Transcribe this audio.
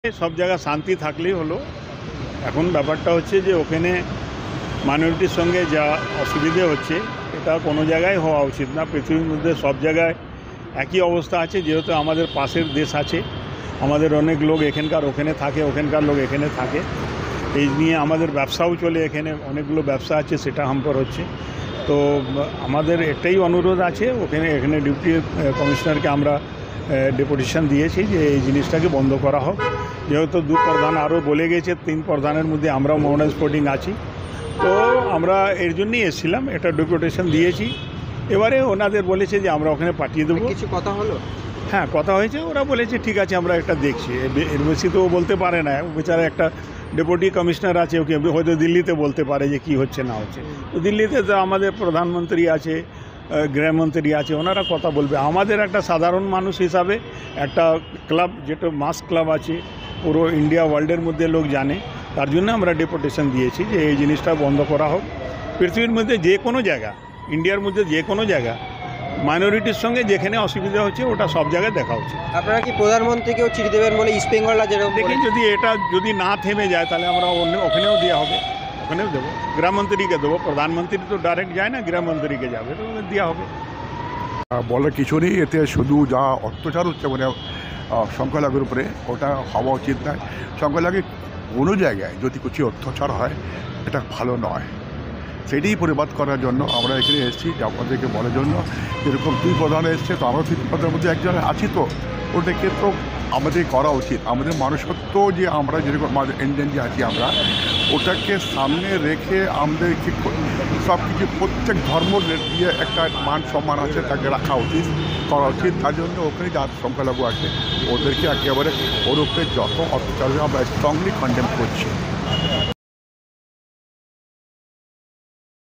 সব জায়গা শান্তি থাকলেই হলো। এখন ব্যাপারটা হচ্ছে যে ওখানে মাইনরিটির সঙ্গে যা অসুবিধে হচ্ছে এটা কোনো জায়গায় হওয়া উচিত না। পৃথিবীর মধ্যে সব জায়গায় একই অবস্থা আছে, যেহেতু আমাদের পাশের দেশ আছে, আমাদের অনেক লোক এখানকার ওখানে থাকে, ওখানকার লোক এখানে থাকে, এই নিয়ে আমাদের ব্যবসাও চলে, এখানে অনেকগুলো ব্যবসা আছে, সেটা হাম্পার হচ্ছে। তো আমাদের একটাই অনুরোধ আছে, এখানে ডিউটি কমিশনারকে আমরা ডেপুটেশন দিয়েছি যে এই জিনিসটাকে বন্ধ করা হোক। যেহেতু 2 প্রধান আরও বলে গেছে, 3 প্রধানের মধ্যে আমরাও মডার্ন স্পোর্টিং আছি, তো আমরা এর জন্যই এসেছিলাম, একটা ডেপুটেশন দিয়েছি। এবারে ওনাদের বলেছে যে আমরা ওখানে পাঠিয়ে দেবো। কিছু কথা হলো? হ্যাঁ, কথা হয়েছে, ওরা বলেছে ঠিক আছে আমরা একটা দেখছি। এর বেশি তো ও বলতে পারে না, বেচারা একটা ডেপুটি কমিশনার আছে, ওকে হয়তো দিল্লিতে বলতে পারে যে কি হচ্ছে না হচ্ছে। তো দিল্লিতে তো আমাদের প্রধানমন্ত্রী আছে, গৃহমন্ত্রী আছে, ওনারা কথা বলবে। আমাদের একটা সাধারণ মানুষ হিসাবে একটা ক্লাব, যেটা মাস ক্লাব আছে, পুরো ইন্ডিয়া ওয়ার্ল্ডের মধ্যে লোক জানে, তার জন্য আমরা ডেপুটেশন দিয়েছি যে এই জিনিসটা বন্ধ করা হোক। পৃথিবীর মধ্যে যে কোনো জায়গা, ইন্ডিয়ার মধ্যে যে কোনো জায়গা মাইনরিটির সঙ্গে যেখানে অসুবিধা হচ্ছে ওটা সব জায়গায় দেখা উচিত। আপনারা কি প্রধানমন্ত্রীকেও চিঠি দেবেন বলে ইস্ট বেঙ্গলরা যেরকম দেখি যদি এটা যদি না থেমে যায় তাহলে আমরা ওখানেও দেওয়া হবে, ওখানেও দেবো, গৃহমন্ত্রীকে দেবো। প্রধানমন্ত্রী তো ডাইরেক্ট যায় না, গৃহমন্ত্রীকে যাবে, তো দেওয়া হবে। বলার কিছু নেই, এতে শুধু যা অত্যাচার হচ্ছে মানে সংখ্যালঘুর উপরে, ওটা হওয়া উচিত নয়। সংখ্যালঘু কোনো জায়গায় যদি কিছু অত্যাচার হয় এটা ভালো নয়, সেটাই প্রতিবাদ করার জন্য আমরা এখানে এসেছি, আপনাদেরকে বলার জন্য। যেরকম 2 প্রধান এসছে, তো আমরা 3 প্রধানের মধ্যে একজন আছি, তো ওটাকে তো আমাদের করা উচিত। আমাদের মানুষত্ব যে আমরা যেরকম আমাদের ইন্ডিয়ান যে আছি, আমরা ওটাকে সামনে রেখে আমাদেরকে সব কিছু প্রত্যেক ধর্ম দিয়ে একটা মান সম্মান আছে, তাকে রাখা উচিত, করা উচিত। তার জন্য ওখানে যার সংখ্যালঘু আছে ওদেরকে একেবারে ওর উপরে যত অত্যাচার আমরা স্ট্রংলি কন্ডেম করছি।